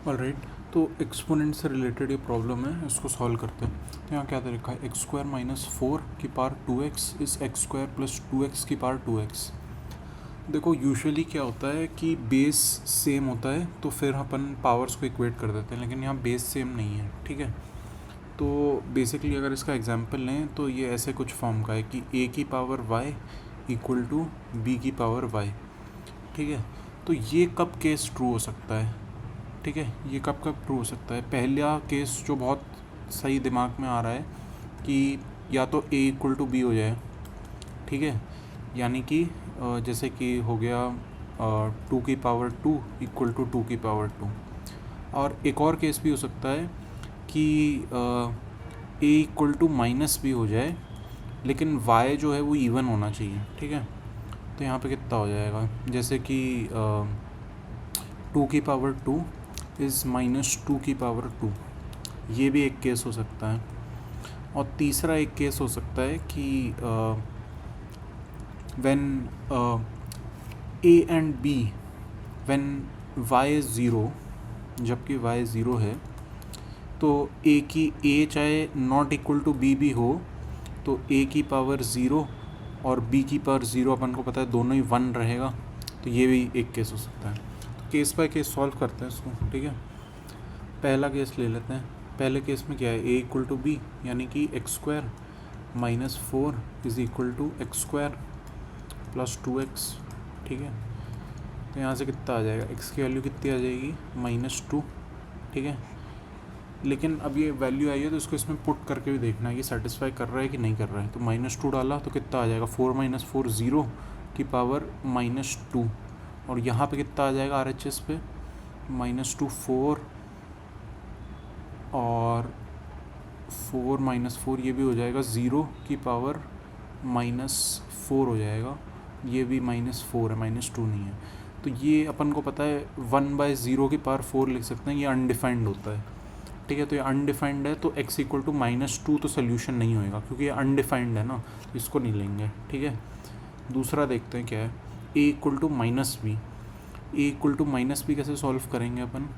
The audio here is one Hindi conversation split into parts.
ऑलराइट, तो एक्सपोनेंट से रिलेटेड ये प्रॉब्लम है, इसको सॉल्व करते हैं। तो यहाँ क्या दे रखा है, एक्स स्क्वायर माइनस 4 की पावर 2x इस एक्स स्क्वायर प्लस 2x की पावर 2x। देखो यूजुअली क्या होता है कि बेस सेम होता है तो फिर अपन पावर्स को इक्वेट कर देते हैं, लेकिन यहाँ बेस सेम नहीं है, ठीक है। तो बेसिकली अगर इसका एग्जांपल लें तो ये ऐसे कुछ फॉर्म का है कि a की power y equal to b की पावर y, ठीक है। तो ये कब केस ट्रू हो सकता है, ठीक है, ये कब कब ट्रू हो सकता है। पहला केस जो बहुत सही दिमाग में आ रहा है कि या तो a इक्वल टू b हो जाए, ठीक है, यानी कि जैसे कि हो गया 2 की पावर 2 इक्वल टू 2 की पावर 2। और एक और केस भी हो सकता है कि a इक्वल टू माइनस भी हो जाए, लेकिन y जो है वो इवन होना चाहिए, ठीक है। तो यहाँ पे कितना हो जाएगा, जैसे कि 2 की पावर 2 इज़ माइनस 2 की पावर 2, ये भी एक केस हो सकता है। और तीसरा एक केस हो सकता है कि when a and b when y is 0, जबकि y 0 है, तो a चाहे नॉट इक्वल टू b भी हो तो a की पावर 0 और b की पावर 0 अपन को पता है दोनों ही 1 रहेगा, तो ये भी एक केस हो सकता है। तो केस बाय केस सॉल्व करते हैं इसको, ठीक है। पहला केस ले लेते हैं। पहले केस में क्या है, a इक्वल टू b, यानी कि x square minus 4 is equal to x square plus 2x, ठीक है। तो यहाँ से कितना आ जाएगा, x की वैल्यू कितनी आ जाएगी, -2, ठीक है। लेकिन अब ये वैल्यू आई है तो इसको इसमें पुट करके भी देखना है कि सेटिस्फाई कर रहा है कि नहीं कर रहा है। तो -2 डाला तो कितना आ जाएगा, 4 - 4 0 की पावर -2, और यहाँ पे कितना आ जाएगा RHS पे, -2 4 और 4 - 4 ये भी हो जाएगा 0 की पावर -4 हो जाएगा, ये भी -4 है, -2 नहीं है। तो ये अपन को पता है 1/0 की पावर 4 लिख सकते हैं, ये अनडिफाइंड होता है, ठीक है। तो ये अनडिफाइंड है तो x इक्वल टू -2 तो सोल्यूशन नहीं होएगा क्योंकि ये अनडिफाइंड है ना, तो इसको नहीं लेंगे, ठीक है। दूसरा देखते हैं क्या है, a equal to -b। a equal to -b कैसे सॉल्व करेंगे अपन,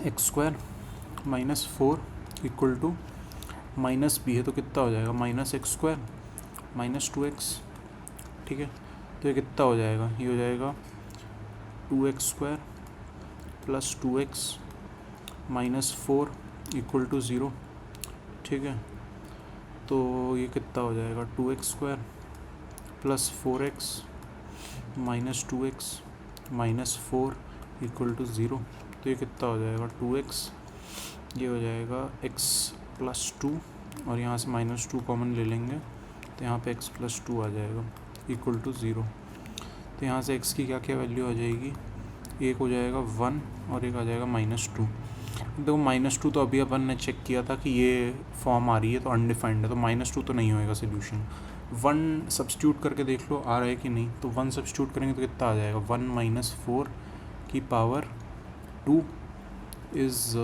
x square -4 equal to -b है तो कितना हो जाएगा, -x स्क्वायर -2x, ठीक है। तो ये कितना हो जाएगा, ये हो जाएगा 2x square plus 2x -4 equal to 0, ठीक है। तो ये कितना हो जाएगा, 2x square plus 4x -2x -4 equal to 0। तो ये कितना हो जाएगा, 2x, ये हो जाएगा x प्लस 2, और यहाँ से -2 कॉमन ले लेंगे तो यहाँ पे x प्लस 2 आ जाएगा इक्वल टू 0। तो यहाँ से x की क्या क्या वैल्यू आ जाएगी, एक हो जाएगा 1 और एक आ जाएगा -2। देखो -2 तो अभी अपन ने चेक किया था कि ये फॉर्म आ रही है तो अनडिफाइंड है, तो -2 तो नहीं होएगा सोल्यूशन। 1 सब्स्टिट्यूट करके देख लो आ रहा है कि नहीं, तो 1 सब्स्टिट्यूट करेंगे तो कितना आ जाएगा, 1 - 4 की पावर 2 इज़,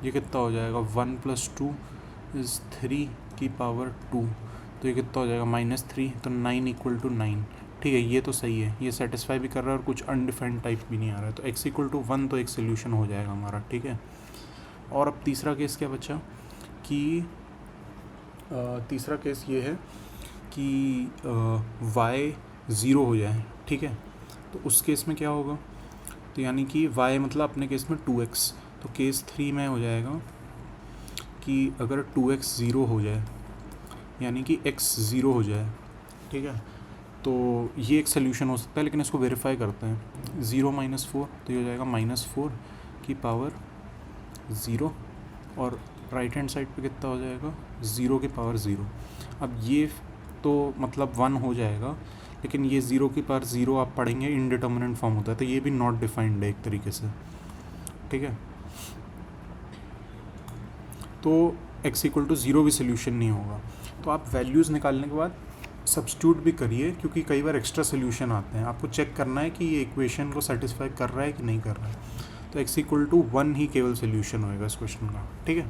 ये कितना हो जाएगा, 1 + 2 इज़ 3 की पावर 2, तो ये कितना हो जाएगा, -3, तो 9 इक्वल टू 9, ठीक है। ये तो सही है, ये सेटिस्फाई भी कर रहा है और कुछ अनडिफाइंड टाइप भी नहीं आ रहा है, तो x इक्वल टू 1 तो एक सोल्यूशन हो जाएगा हमारा, ठीक है। और अब तीसरा केस क्या बचा कि तीसरा केस ये है कि y 0 हो जाए, ठीक है। तो उस केस में क्या होगा, तो यानी कि y मतलब अपने केस में 2x, तो केस 3 में हो जाएगा कि अगर 2x 0 हो जाए यानी कि x 0 हो जाए, ठीक है, तो ये एक सोल्यूशन हो सकता है, लेकिन इसको वेरीफाई करते हैं। 0 - 4 तो ये हो जाएगा -4 की पावर 0, और राइट हैंड साइड पे कितना हो जाएगा, 0 की पावर 0। अब ये तो मतलब 1 हो जाएगा, लेकिन ये 0 की पावर 0 आप पढ़ेंगे इनडिटर्मिनेंट फॉर्म होता है, तो ये भी नॉट डिफाइंड है एक तरीके से, ठीक है। तो x इक्वल टू 0 भी सोल्यूशन नहीं होगा। तो आप वैल्यूज़ निकालने के बाद सब्स्टिट्यूट भी करिए, क्योंकि कई बार एक्स्ट्रा सोल्यूशन आते हैं, आपको चेक करना है कि ये इक्वेशन को सेटिस्फाई कर रहा है कि नहीं कर रहा है। तो x इक्वल टू 1 ही केवल सोल्यूशन होएगा इस क्वेश्चन का, ठीक है।